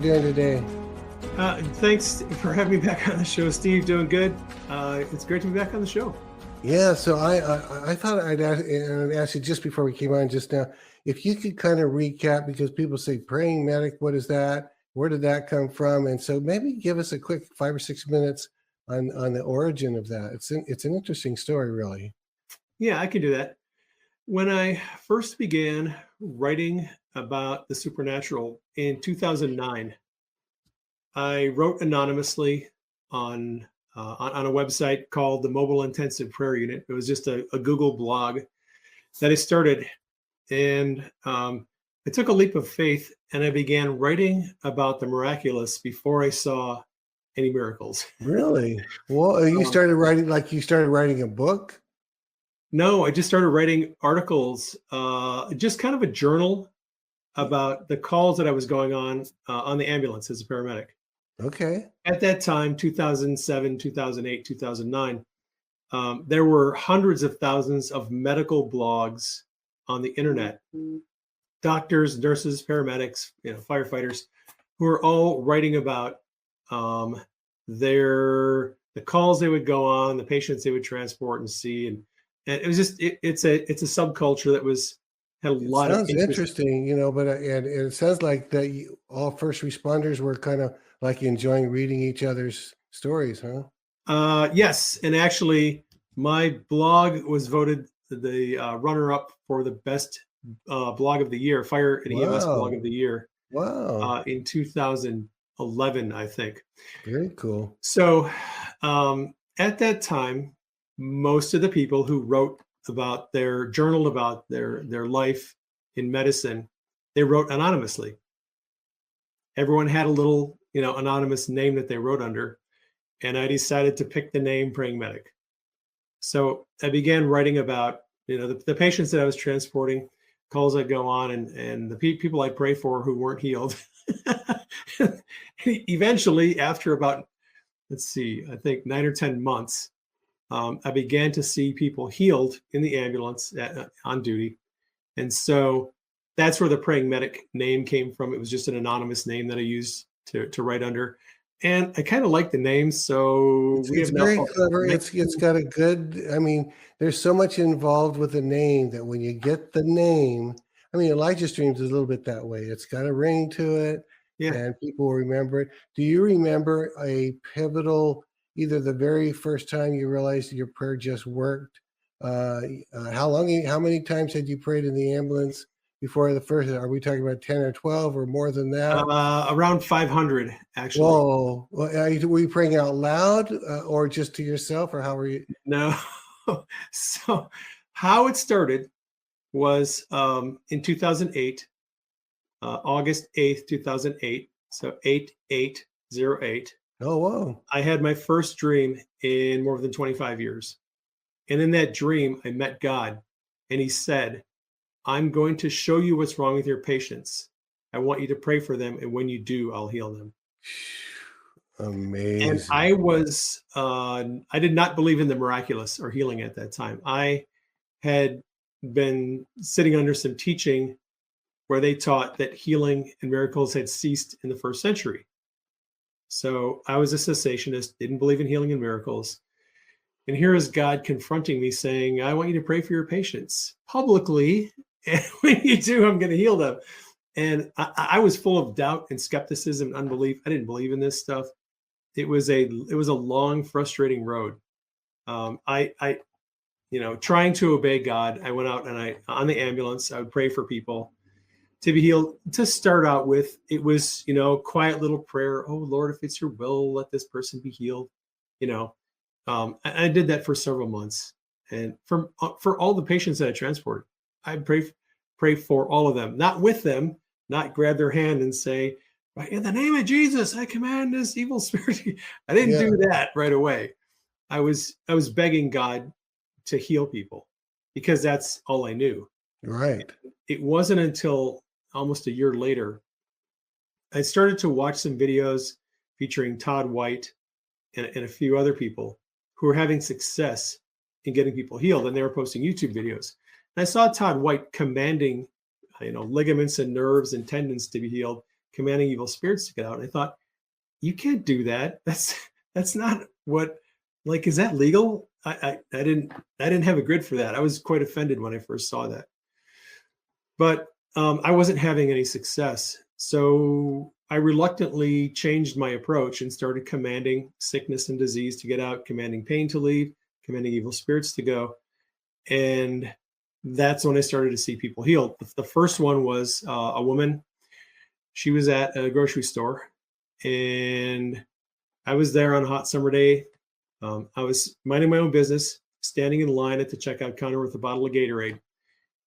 Doing today? Thanks for having me back on the show, Steve. Doing good. It's great to be back on the show. Yeah, so I thought I'd ask you just before we came on just now if you could kind of recap because people say praying medic, what is that? Where did that come from? And so maybe give us a quick 5 or 6 minutes on the origin of that. It's an interesting story, really. Yeah, I can do that. When I first began writing about the supernatural in 2009, I wrote anonymously on on a website called the Mobile Intensive Prayer Unit. It was just a Google blog that I started, and I took a leap of faith and I began writing about the miraculous before I saw any miracles. Really? Well, Um, you started writing a book? No, I just started writing articles, just kind of a journal about the calls that I was going on the ambulance as a paramedic. Okay. At that time, 2007, 2008, 2009, there were hundreds of thousands of medical blogs on the internet. Doctors, nurses, paramedics, firefighters, who are all writing about um, the calls they would go on, the patients they would transport and see, and it was just it's a subculture that had a It lot of sounds interest. interesting, but and it sounds like that all first responders were kind of like enjoying reading each other's stories, huh? Yes, and actually, my blog was voted the runner-up for the best blog of the year, fire and EMS blog of Wow. the year Wow. in 2011, I think. Very cool. So at that time, most of the people who wrote about their journal about their life in medicine, they wrote anonymously. Everyone had a little, anonymous name that they wrote under, and I decided to pick the name Praying Medic. So I began writing about, the patients that I was transporting, calls I'd go on, and the people I'd pray for who weren't healed. Eventually, after about, let's see, I think 9 or 10 months, I began to see people healed in the ambulance on duty. And so that's where the Praying Medic name came from. It was just an anonymous name that I used to write under. And I kind of like the name. So we It's have now very called clever. It's 19. got a good, I mean, there's so much involved with the name that when you get the name, I mean, Elijah Streams is a little bit that way. It's got a ring to it Yeah. and people will remember it. Do you remember a pivotal, either the very first time you realized your prayer just worked? Uh, how many times had you prayed in the ambulance before the first? Are we talking about 10 or 12 or more than that? Around 500, actually. Whoa. Well, were you praying out loud or just to yourself, or how were you? No. So how it started was in 2008, August 8th, 2008. So 8808. Oh, whoa. I had my first dream in more than 25 years. And in that dream, I met God, and He said, I'm going to show you what's wrong with your patients. I want you to pray for them. And when you do, I'll heal them. And Amazing. I did not believe in the miraculous or healing at that time. I had been sitting under some teaching where they taught that healing and miracles had ceased in the first century. So I was a cessationist, didn't believe in healing and miracles. And here is God confronting me saying, I want you to pray for your patients publicly. And when you do, I'm going to heal them. And I was full of doubt and skepticism and unbelief. I didn't believe in this stuff. It was a long, frustrating road. I trying to obey God. I went out and on the ambulance, I would pray for people to be healed. To start out with, it was, quiet little prayer. Oh Lord, if it's your will, let this person be healed. You know, I did that for several months, and for all the patients that I transported, I pray for all of them, not with them, not grab their hand and say, "Right in the name of Jesus, I command this evil spirit." I didn't Yeah, do that right away. I was begging God to heal people because that's all I knew. right. It wasn't until almost a year later I started to watch some videos featuring Todd White and a few other people who were having success in getting people healed, and they were posting YouTube videos. And I saw Todd White commanding, ligaments and nerves and tendons to be healed, commanding evil spirits to get out. And I thought, you can't do that. That's not what, like, is that legal? I didn't have a grid for that. I was quite offended when I first saw that. But I wasn't having any success. So I reluctantly changed my approach and started commanding sickness and disease to get out, commanding pain to leave, commanding evil spirits to go. And that's when I started to see people healed. The first one was a woman. She was at a grocery store, and I was there on a hot summer day. I was minding my own business, standing in line at the checkout counter with a bottle of Gatorade.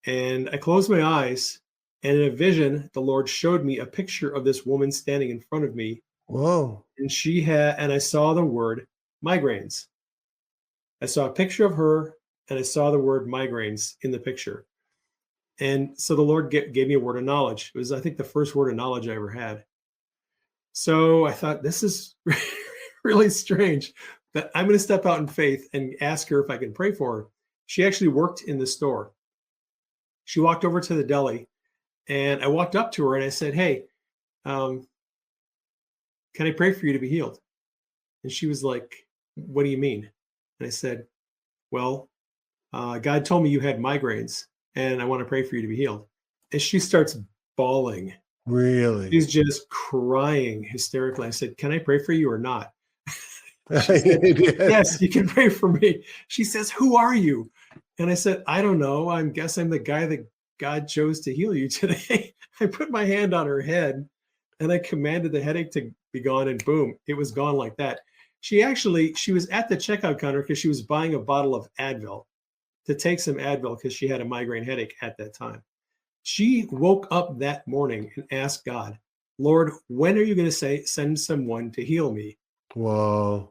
And I closed my eyes, and in a vision, the Lord showed me a picture of this woman standing in front of me. Whoa. And I saw the word migraines. I saw a picture of her, and I saw the word migraines in the picture. And so the Lord gave me a word of knowledge. It was, I think, the first word of knowledge I ever had. So I thought, this is really strange, but I'm going to step out in faith and ask her if I can pray for her. She actually worked in the store. She walked over to the deli, and I walked up to her and I said, "Hey, can I pray for you to be healed?" And she was like, "What do you mean?" And I said, "Well, God told me you had migraines, and I want to pray for you to be healed." And she starts bawling. Really? She's just crying hysterically. I said, "Can I pray for you or not?" She Said, did. "Yes, you can pray for me." She says, "Who are you?" And I said, "I don't know. I guess I'm the guy that God chose to heal you today." I put my hand on her head and I commanded the headache to be gone, and boom, it was gone like that. She was at the checkout counter because she was buying a bottle of Advil to take some Advil because she had a migraine headache at that time. She woke up that morning and asked God, "Lord, when are you going to send someone to heal me?" Whoa.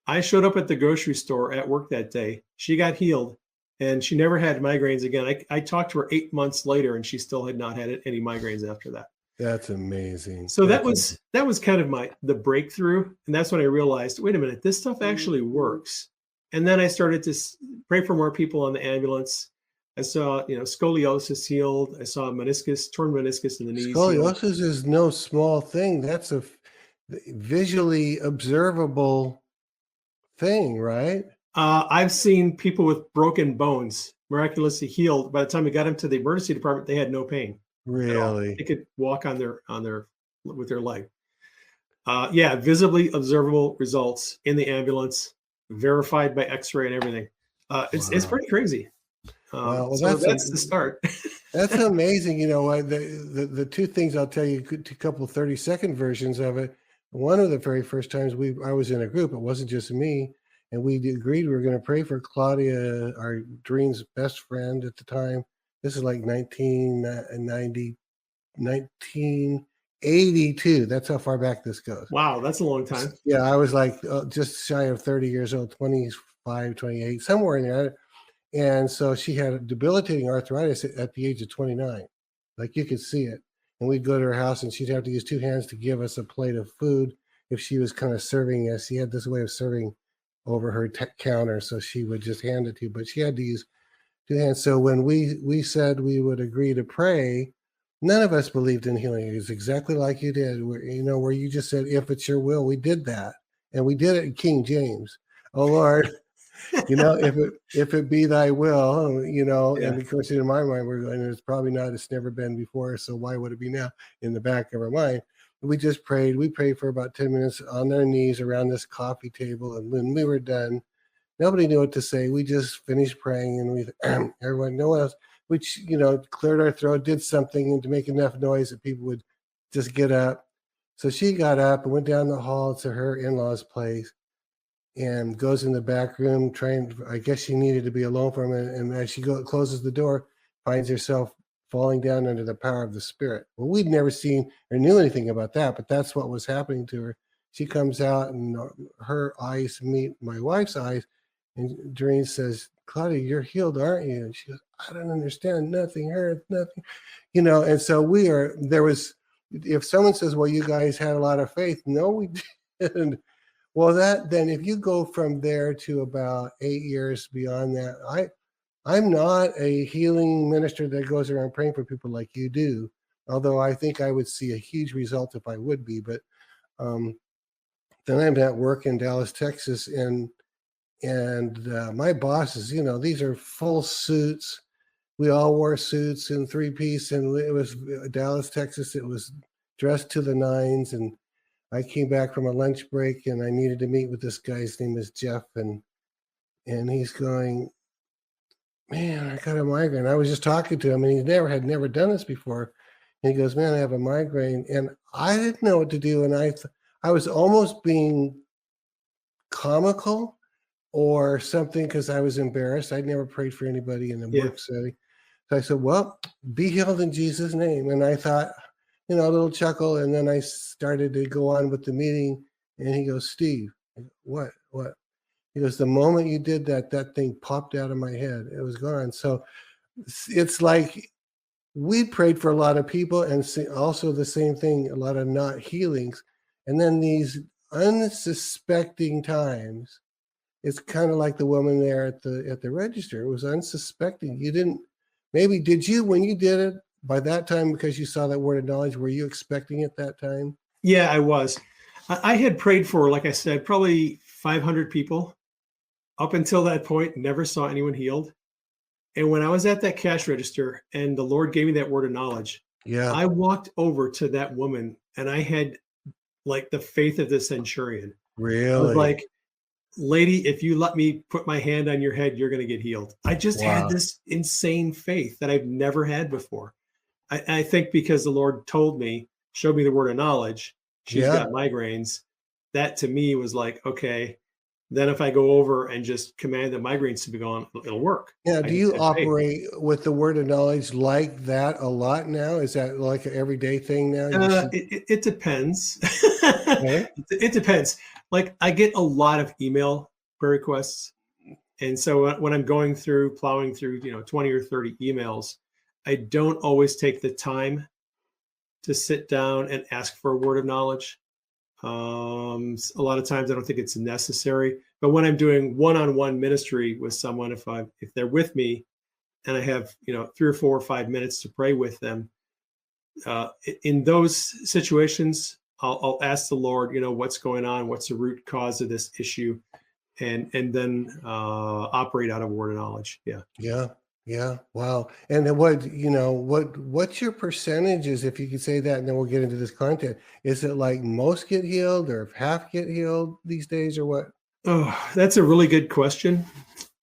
I showed up at the grocery store at work that day. She got healed, and she never had migraines again. I talked to her 8 months later, and she still had not had any migraines after that. That's amazing. So that was kind of the breakthrough, and that's when I realized, wait a minute, this stuff actually works. And then I started to pray for more people on the ambulance. I saw, scoliosis healed. I saw torn meniscus in the knees healed. Scoliosis is no small thing. That's a visually observable thing, right? I've seen people with broken bones miraculously healed. By the time we got them to the emergency department, they had no pain. Really? They could walk with their leg. Yeah, visibly observable results in the ambulance, verified by X-ray and everything. It's pretty crazy. Well, so that's the start. That's amazing. The two things I'll tell you, a couple 30-second versions of it. One of the very first times I was in a group, it wasn't just me, and we agreed we were going to pray for Claudia, our Doreen's best friend at the time. This is like 1982. That's how far back this goes. Wow, that's a long time. Yeah, I was like just shy of 30 years old, 25, 28, somewhere in there. And so she had debilitating arthritis at the age of 29. Like, you could see it. And we'd go to her house and she'd have to use two hands to give us a plate of food if she was kind of serving us. She had this way of serving over her counter, so she would just hand it to you, but she had to use two hands. So when we said we would agree to pray, none of us believed in healing. It was exactly like you did, where you just said, "If it's your will." We did that, and we did it in King James. "Oh Lord, if it be thy will," yeah. And of course, in my mind, we're going, it's probably not, it's never been before, so why would it be now, in the back of our mind. We just prayed. We prayed for about 10 minutes on our knees around this coffee table. And when we were done, nobody knew what to say. We just finished praying, and everyone, no one else, which, cleared our throat, did something to make enough noise that people would just get up. So she got up and went down the hall to her in-laws' place and goes in the back room I guess she needed to be alone for a minute. And as she closes the door, finds herself falling down under the power of the Spirit. Well, we'd never seen or knew anything about that, but that's what was happening to her. She comes out and her eyes meet my wife's eyes, and Doreen says, "Claudia, you're healed, aren't you?" And she goes, "I don't understand, nothing hurt, nothing." And so if someone says, "Well, you guys had a lot of faith," no, we didn't. Well, then if you go from there to about 8 years beyond that, I'm not a healing minister that goes around praying for people like you do. although I think I would see a huge result if I would be. But um, then I'm at work in Dallas, Texas, and my bosses, these are full suits. We all wore suits and three-piece, and it was Dallas, Texas. It was dressed to the nines, and I came back from a lunch break, and I needed to meet with this guy. His name is Jeff, and he's going, man, I got a migraine. I was just talking to him, and he had never done this before. And he goes, man, I have a migraine, and I didn't know what to do, and I was almost being comical or something because I was embarrassed. I'd never prayed for anybody in a work setting. So I said, well, be healed in Jesus' name. And I thought, a little chuckle. And then I started to go on with the meeting. And he goes, Steve, what? He goes, the moment you did that, that thing popped out of my head. It was gone. So it's like we prayed for a lot of people, and also the same thing, a lot of not healings. And then these unsuspecting times, it's kind of like the woman there at the register. It was unsuspecting. You didn't, maybe, did you, when you did it by that time, because you saw that word of knowledge, were you expecting it that time? Yeah, I was. I had prayed for, like I said, probably 500 people up until that point, never saw anyone healed. And when I was at that cash register and the Lord gave me that word of knowledge, I walked over to that woman and I had like the faith of the centurion. Really? I was like, lady, if you let me put my hand on your head, you're going to get healed. I just had this insane faith that I've never had before. I think because the Lord showed me the word of knowledge, she's got migraines. That to me was like, okay, then if I go over and just command the migraines to be gone, it'll work. Yeah. Do you operate with the word of knowledge like that a lot now? Is that like an everyday thing now? It depends. It depends. Like I get a lot of email prayer requests. And so when I'm plowing through, 20 or 30 emails, I don't always take the time to sit down and ask for a word of knowledge. A lot of times I don't think it's necessary, but when I'm doing one-on-one ministry with someone, if they're with me and I have, 3 or 4 or 5 minutes to pray with them, in those situations, I'll ask the Lord, what's going on, what's the root cause of this issue, and then operate out of word of knowledge. Yeah. Wow. And then what's your percentages, if you could say that, and then we'll get into this content. Is it like most get healed, or if half get healed these days, or what? Oh, that's a really good question.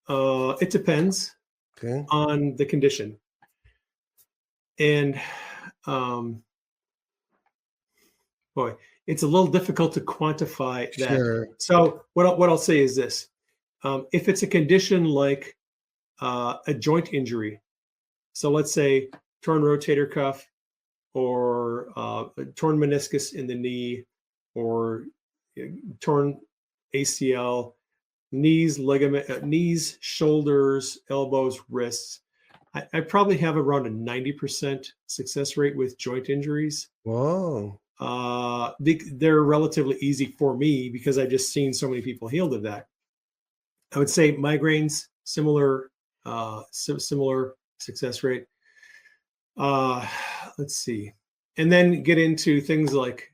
It depends on the condition. And boy, it's a little difficult to quantify that. Sure. So what I'll say is this. If it's a condition like a joint injury, so let's say torn rotator cuff or a torn meniscus in the knee, or torn ACL, knees, shoulders, elbows, wrists, I probably have around a 90% success rate with joint injuries. Whoa. They're relatively easy for me because I've just seen so many people healed of that. I would say migraines, similar success rate. Let's see. And then get into things like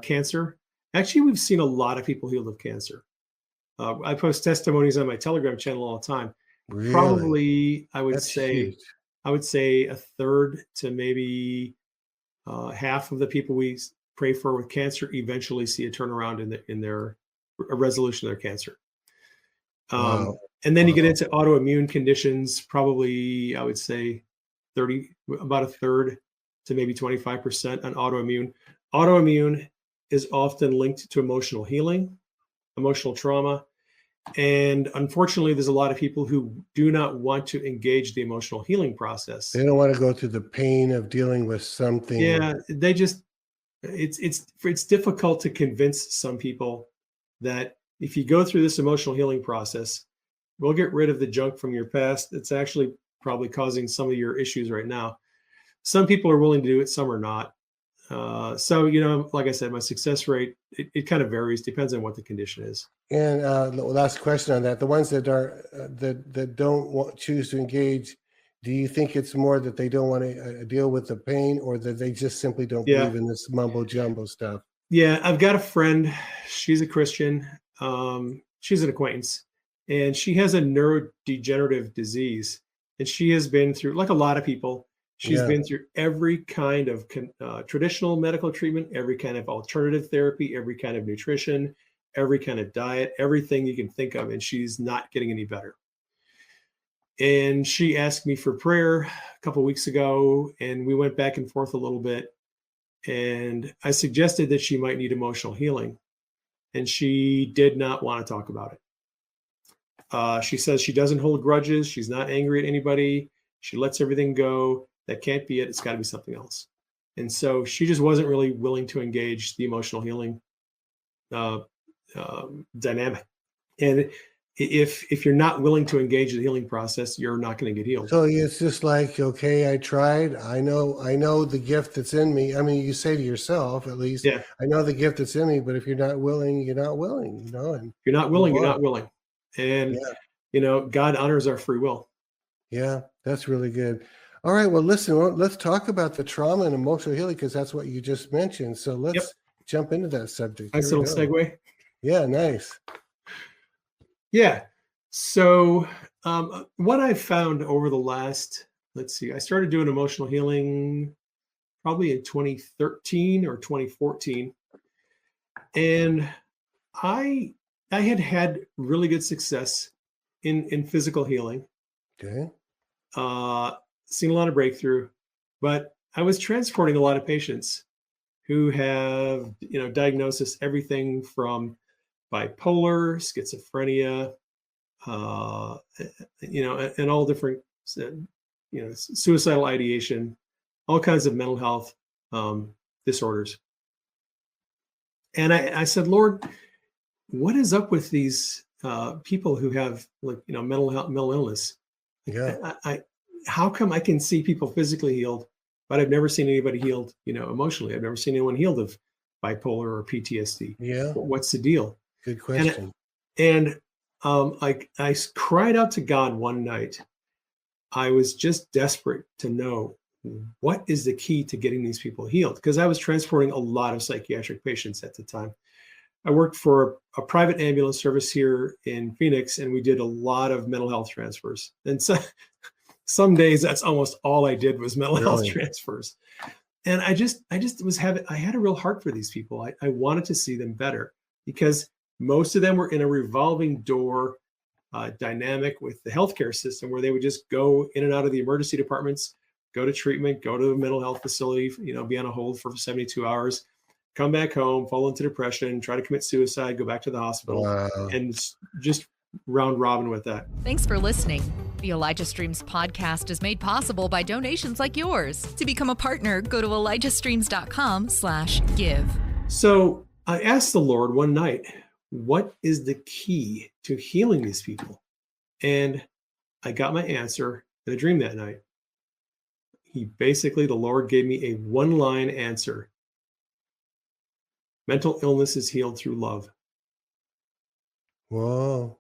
cancer. Actually, we've seen a lot of people healed of cancer. I post testimonies on my Telegram channel all the time. Really? Probably, I would That's say huge. a third to maybe half of the people we pray for with cancer eventually see a turnaround in a resolution of their cancer. Wow. And then you get into autoimmune conditions, probably I would say about a third to maybe 25% on autoimmune. Autoimmune is often linked to emotional healing, emotional trauma. And unfortunately, there's a lot of people who do not want to engage the emotional healing process. They don't want to go through the pain of dealing with something. Yeah, it's difficult to convince some people that if you go through this emotional healing process, we'll get rid of the junk from your past. It's actually probably causing some of your issues right now. Some people are willing to do it, some are not. So, like I said, my success rate, it kind of varies, depends on what the condition is. And the last question on that, the ones that are that don't choose to engage, Do you think it's more that they don't want to deal with the pain, or that they just simply don't Yeah. believe in this mumbo jumbo stuff? Yeah. I've got a friend. She's a Christian. She's an acquaintance, and she has a neurodegenerative disease. And she has been through, like a lot of people, she's Yeah. been through every kind of traditional medical treatment, every kind of alternative therapy, every kind of nutrition, every kind of diet, everything you can think of. And she's not getting any better. And she asked me for prayer a couple of weeks ago, and we went back and forth a little bit. And I suggested that she might need emotional healing, and she did not want to talk about it. She says she doesn't hold grudges. She's not angry at anybody. She lets everything go. That can't be it. It's got to be something else. And so she just wasn't really willing to engage the emotional healing uh, dynamic. And if you're not willing to engage the healing process, you're not going to get healed. So it's just like, okay, I tried. I know the gift that's in me. I mean, you say to yourself, at least, Yeah. I know the gift that's in me, but if you're not willing, you're not willing, and You're not willing, move you're on. not willing. And, Yeah. God honors our free will. Yeah, that's really good. All right. Well, listen, let's talk about the trauma and emotional healing, because that's what you just mentioned. So let's jump into that subject. Nice Here we little go. segue. Yeah, nice. Yeah. So what I've found over the last, let's see, I started doing emotional healing probably in 2013 or 2014. And I had really good success in physical healing, Okay. seen a lot of breakthrough, but I was transporting a lot of patients who have, diagnosis, everything from bipolar, schizophrenia, and all different, suicidal ideation, all kinds of mental health disorders. And I said, Lord, what is up with these people who have, like, mental illness? Yeah. How come I can see people physically healed, but I've never seen anybody healed, emotionally? I've never seen anyone healed of bipolar or PTSD. Yeah. What's the deal? Good question. And I cried out to God one night. I was just desperate to know, what is the key to getting these people healed? Because I was transporting a lot of psychiatric patients at the time. I worked for a private ambulance service here in Phoenix, and we did a lot of mental health transfers. And so some days that's almost all I did was mental health transfers. And I had a real heart for these people. I wanted to see them better, because most of them were in a revolving door dynamic with the healthcare system, where they would just go in and out of the emergency departments, go to treatment, go to a mental health facility, be on a hold for 72 hours, come back home, fall into depression, try to commit suicide, go back to the hospital, and just round robin with that. Thanks for listening. The Elijah Streams podcast is made possible by donations like yours. To become a partner, go to ElijahStreams.com/give. So I asked the Lord one night, what is the key to healing these people? And I got my answer in a dream that night. The Lord gave me a one-line answer. Mental illness is healed through love. Whoa.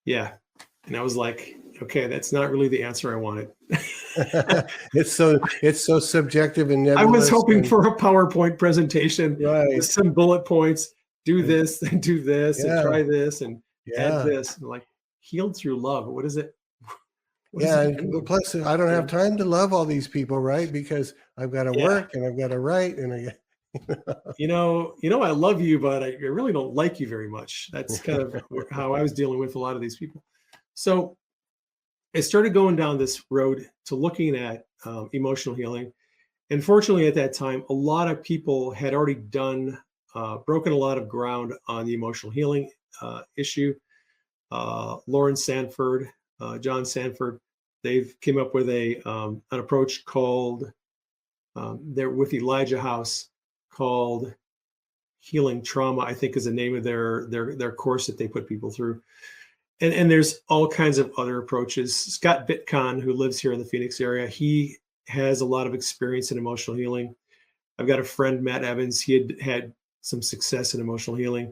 Yeah. And I was like, okay, that's not really the answer I wanted. It's so subjective and nebulous. I was hoping for a PowerPoint presentation with some bullet points. Do this and do this and try this and add this. And like, healed through love. What is it? And plus, I don't have time to love all these people, right? Because I've got to work and I've got to write and I I love you, but I really don't like you very much. That's kind of how I was dealing with a lot of these people. So I started going down this road to looking at emotional healing. And fortunately, at that time, a lot of people had already broken a lot of ground on the emotional healing issue. Lauren Sanford, John Sanford, they've came up with an approach called, they're with Elijah House, called Healing Trauma, I think is the name of their course that they put people through. And there's all kinds of other approaches. Scott Bitcon, who lives here in the Phoenix area, he has a lot of experience in emotional healing. I've got a friend, Matt Evans. He had some success in emotional healing.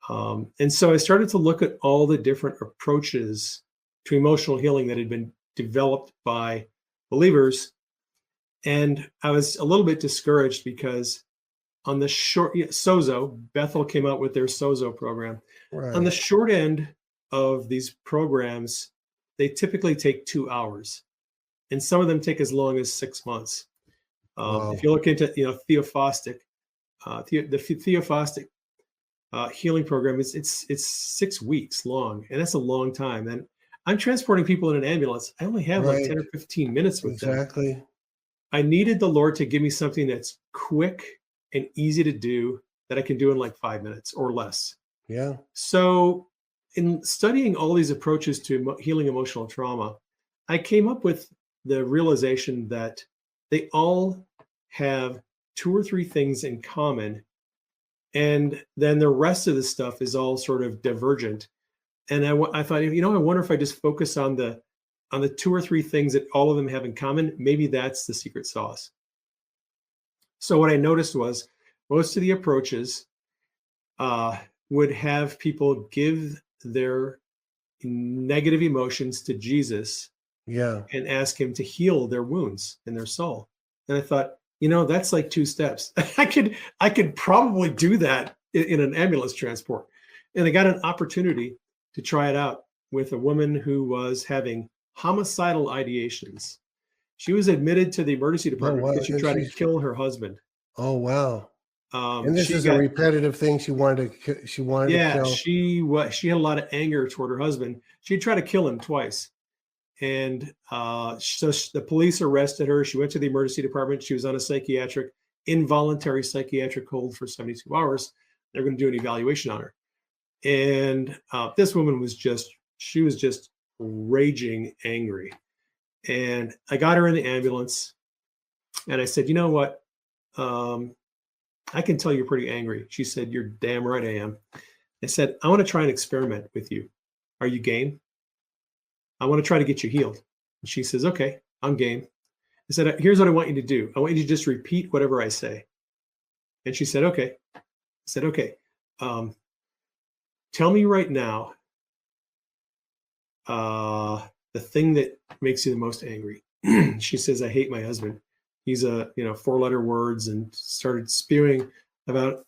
And so I started to look at all the different approaches to emotional healing that had been developed by believers. And I was a little bit discouraged because on the short, Sozo, Bethel came out with their Sozo program. On the Right. short end of these programs, they typically take 2 hours, and some of them take as long as 6 months. If Wow. you look into, Theophostic, the Theophostic healing program, it's 6 weeks long, and that's a long time. And I'm transporting people in an ambulance. I only have like Right. 10 or 15 minutes with them. Exactly. I needed the Lord to give me something that's quick and easy to do that I can do in like 5 minutes or less. Yeah. So, in studying all these approaches to healing emotional trauma, I came up with the realization that they all have 2 or 3 things in common. And then the rest of the stuff is all sort of divergent. And I thought, I wonder if I just focus on the 2 or 3 things that all of them have in common. Maybe that's the secret sauce. So what I noticed was most of the approaches would have people give their negative emotions to Jesus Yeah. and ask him to heal their wounds in their soul. And I thought, that's like 2 steps. I could probably do that in an ambulance transport. And I got an opportunity to try it out with a woman who was having homicidal ideations. She was admitted to the emergency Oh, department wow. because she And tried to she's, kill her husband. oh, wow. And this She is a got repetitive thing she wanted to Yeah, kill. she had a lot of anger toward her husband. She tried to kill him twice. And the police arrested her. She went to the emergency department. She was on a involuntary psychiatric hold for 72 hours. They're going to do an evaluation on her. And this woman was just raging angry. And I got her in the ambulance and I said, you know what? I can tell you're pretty angry. She said, you're damn right I am. I said, I want to try an experiment with you. Are you game? I want to try to get you healed. And she says, okay, I'm game. I said, here's what I want you to do. I want you to just repeat whatever I say. And she said, okay. I said, okay. Tell me right now the thing that makes you the most angry. She says, I hate my husband. He's 4-letter words, and started spewing about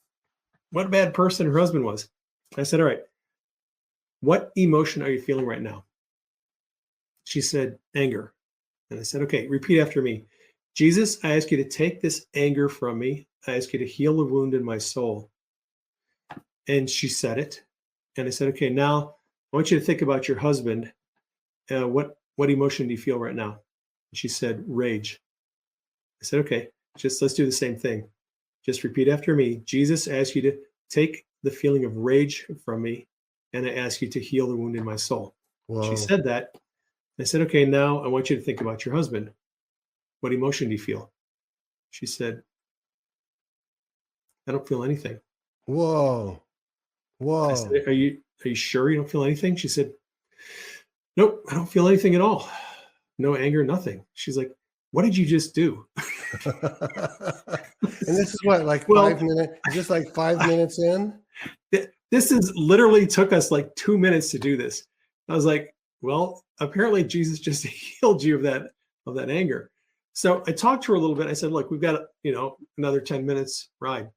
what a bad person her husband was. I said, all right, what emotion are you feeling right now? She said, anger. And I said, okay, repeat after me. Jesus, I ask you to take this anger from me. I ask you to heal the wound in my soul. And she said it. And I said, okay, now I want you to think about your husband. What emotion do you feel right now? And she said, rage. I said, okay, let's do the same thing. Just repeat after me. Jesus, I ask you to take the feeling of rage from me, and I ask you to heal the wound in my soul. Whoa. She said that. I said, okay, now I want you to think about your husband. What emotion do you feel? She said, I don't feel anything. Whoa. I Whoa. said, are you sure you don't feel anything? She said, nope, I don't feel anything at all. No anger, nothing. She's like, what did you just do? And this is what, like Well, 5 minutes, just like 5 minutes in? This is literally took us like 2 minutes to do this. I was like, well, apparently Jesus just healed you of that anger. So I talked to her a little bit. I said, look, we've got another 10 minutes ride.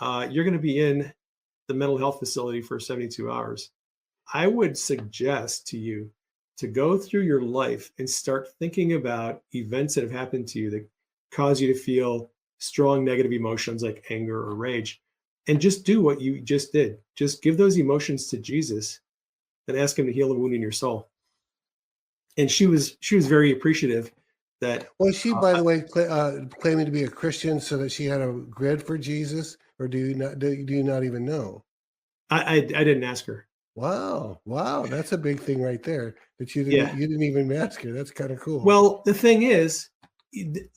You're going to be in the mental health facility for 72 hours. I would suggest to you to go through your life and start thinking about events that have happened to you that cause you to feel strong negative emotions like anger or rage, and just do what you just did. Just give those emotions to Jesus and ask him to heal the wound in your soul. And she was very appreciative that. Was she, by the way, claiming to be a Christian so that she had a grid for Jesus, or do you not even know? I didn't ask her. Wow, that's a big thing right there. That you Yeah. didn't even ask her. That's kind of cool. Well, the thing is,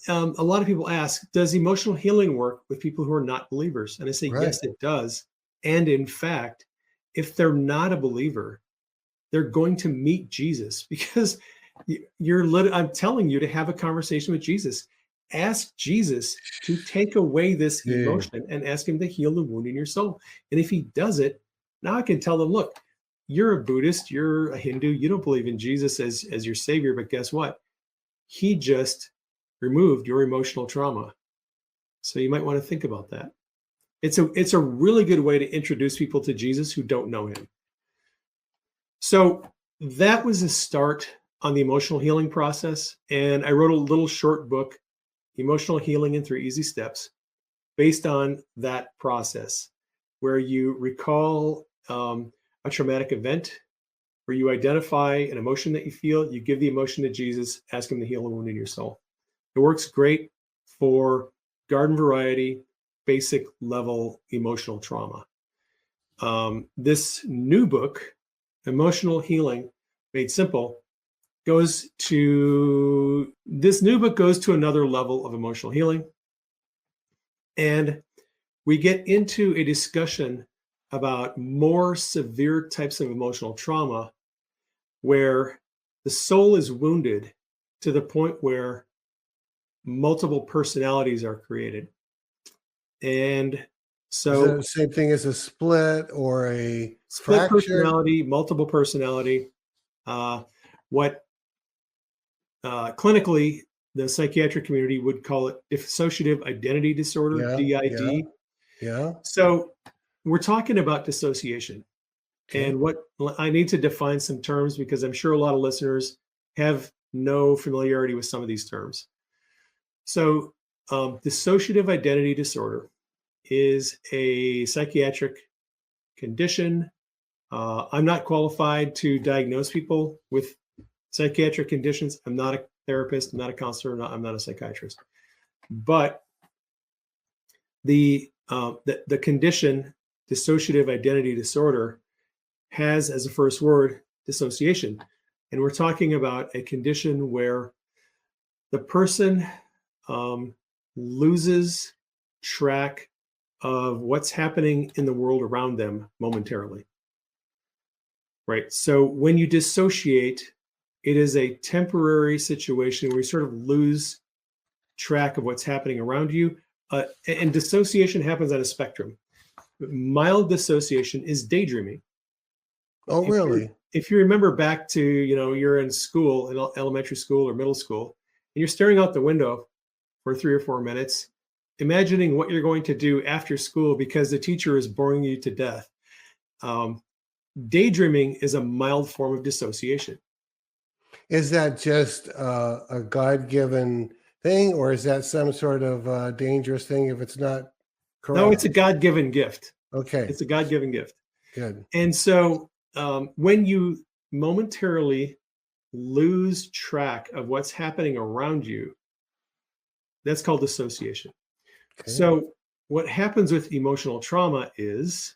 a lot of people ask, does emotional healing work with people who are not believers? And I say, Right. yes, it does. And in fact, if they're not a believer, they're going to meet Jesus, because I'm telling you to have a conversation with Jesus. Ask Jesus to take away this Yeah. emotion and ask him to heal the wound in your soul. And if he does it, now I can tell them, look, you're a Buddhist, you're a Hindu, you don't believe in Jesus as your savior, but guess what? He just removed your emotional trauma. So you might want to think about that. It's a really good way to introduce people to Jesus who don't know him. So that was a start on the emotional healing process. And I wrote a little short book, Emotional Healing in 3 Easy Steps, based on that process, where you recall a traumatic event, where you identify an emotion that you feel, you give the emotion to Jesus, ask him to heal a wound in your soul. It works great for garden variety, basic level emotional trauma. This new book, Emotional Healing Made Simple, goes to another level of emotional healing. And we get into a discussion about more severe types of emotional trauma where the soul is wounded to the point where multiple personalities are created. And Is that so the same thing as a split or a split fracture? personality, multiple personality, what clinically the psychiatric community would call it dissociative identity disorder, Yeah, DID. yeah. So we're talking about dissociation. Okay. And what I need to define some terms because I'm sure a lot of listeners have no familiarity with some of these terms. So dissociative identity disorder is a psychiatric condition. I'm not qualified to diagnose people with psychiatric conditions. I'm not a therapist. I'm not a counselor. I'm not a psychiatrist. But the condition, dissociative identity disorder, has as a first word dissociation. And we're talking about a condition where the person loses track of what's happening in the world around them momentarily. Right. So when you dissociate, it is a temporary situation where you sort of lose track of what's happening around you. And dissociation happens on a spectrum. Mild dissociation is daydreaming. Oh, really? If you remember back to, you're in school, in elementary school or middle school, and you're staring out the window for 3 or 4 minutes, imagining what you're going to do after school because the teacher is boring you to death. Daydreaming is a mild form of dissociation. Is that just a God-given thing, or is that some sort of dangerous thing if it's not correct? No, it's a God-given gift. Okay, It's a God-given gift. good. And so when you momentarily lose track of what's happening around you, that's called dissociation. Okay. So what happens with emotional trauma is,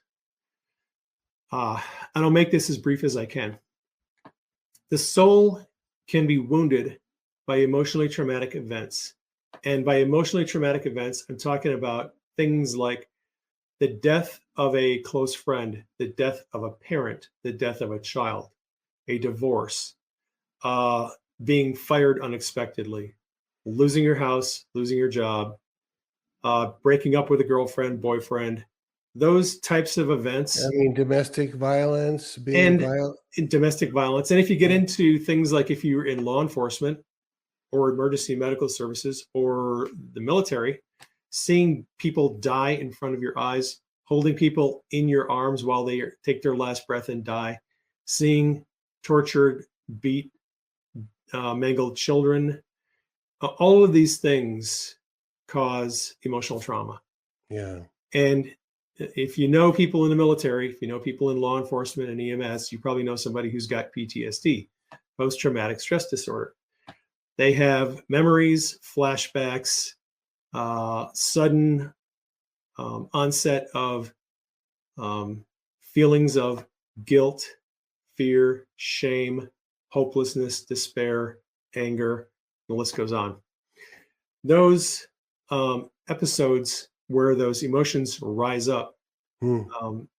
and I'll make this as brief as I can. The soul can be wounded by emotionally traumatic events. And by emotionally traumatic events, I'm talking about things like the death of a close friend, the death of a parent, the death of a child, a divorce, being fired unexpectedly, losing your house, losing your job, breaking up with a girlfriend, boyfriend, those types of events. I mean, domestic violence, And in domestic violence. And if you get into things like if you're in law enforcement or emergency medical services or the military, seeing people die in front of your eyes, holding people in your arms while they take their last breath and die, seeing tortured, beat, mangled children, all of these things cause emotional trauma. Yeah. And if you know people in the military, if you know people in law enforcement and EMS, you probably know somebody who's got PTSD, post-traumatic stress disorder. They have memories, flashbacks, sudden onset of feelings of guilt, fear, shame, hopelessness, despair, anger, the list goes on. Those episodes where those emotions rise up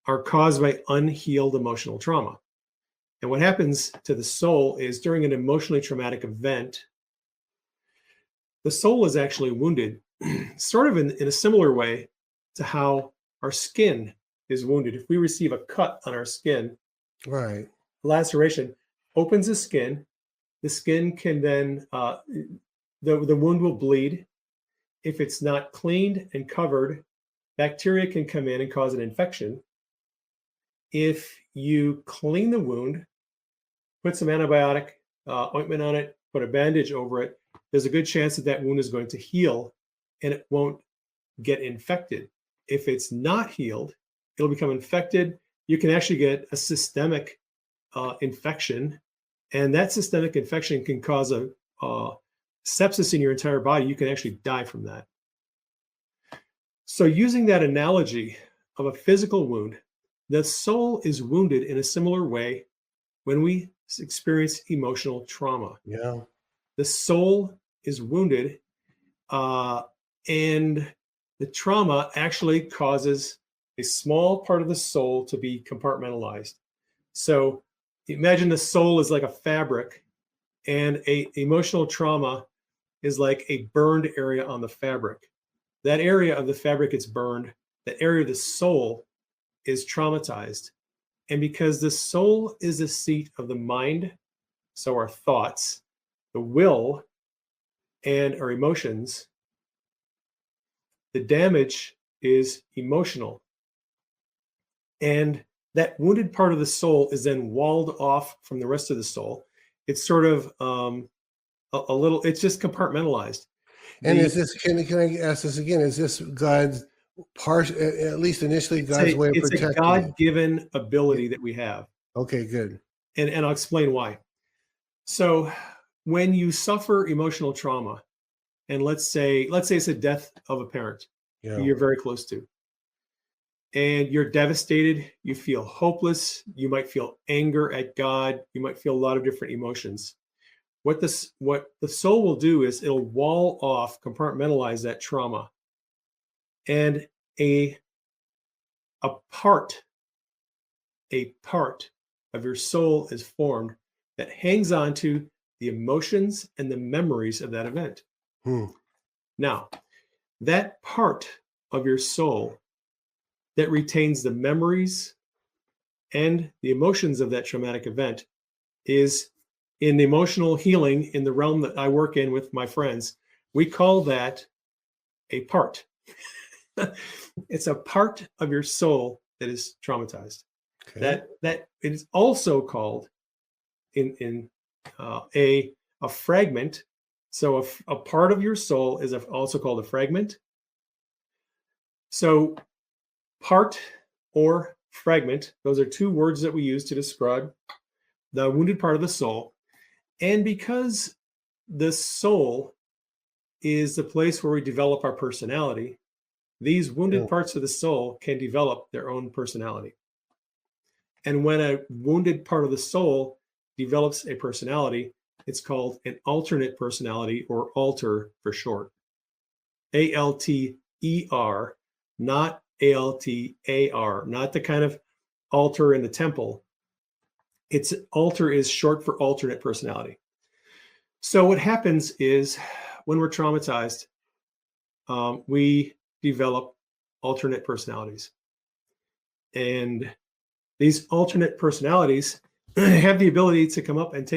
are caused by unhealed emotional trauma. And what happens to the soul is during an emotionally traumatic event, the soul is actually wounded, sort of in a similar way to how our skin is wounded. If we receive a cut on our skin, Right. laceration opens the skin. The skin can then, the wound will bleed. If it's not cleaned and covered, bacteria can come in and cause an infection. If you clean the wound, put some antibiotic ointment on it, put a bandage over it, there's a good chance that that wound is going to heal and it won't get infected. If it's not healed, it'll become infected. You can actually get a systemic infection, and that systemic infection can cause a sepsis in your entire body. You can actually die from that. So using that analogy of a physical wound, the soul is wounded in a similar way when we experience emotional trauma. Yeah. The soul is wounded, and the trauma actually causes a small part of the soul to be compartmentalized. So imagine the soul is like a fabric, and a emotional trauma is like a burned area on the fabric. That area of the fabric is burned. That area of the soul is traumatized. And because the soul is the seat of the mind, so our thoughts, the will, and our emotions, the damage is emotional. And that wounded part of the soul is then walled off from the rest of the soul. It's sort of a little, it's just compartmentalized. And is this, can I ask this again? Is this God's part, at least initially, God's way of It's protecting a God-given ability that we have. Okay, good. And I'll explain why. So when you suffer emotional trauma, and let's say it's a death of a parent Yeah. who you're very close to, and you're devastated, you feel hopeless, you might feel anger at God, you might feel a lot of different emotions. What the soul will do is it'll wall off, compartmentalize that trauma. And a part of your soul is formed that hangs on to the emotions and the memories of that event. Now, that part of your soul that retains the memories and the emotions of that traumatic event is in emotional healing, in the realm that I work in with my friends, we call that a part. It's a part of your soul that is traumatized. Okay. That it is also called in a fragment. So a part of your soul is also called a fragment. So part or fragment, those are two words that we use to describe the wounded part of the soul. And because the soul is the place where we develop our personality, these wounded parts of the soul can develop their own personality. And when a wounded part of the soul develops a personality, it's called an alternate personality, or alter for short. ALTER, not ALTAR, not the kind of altar in the temple. It's alter is short for alternate personality. So what happens is when we're traumatized, we develop alternate personalities. And these alternate personalities have the ability to come up and take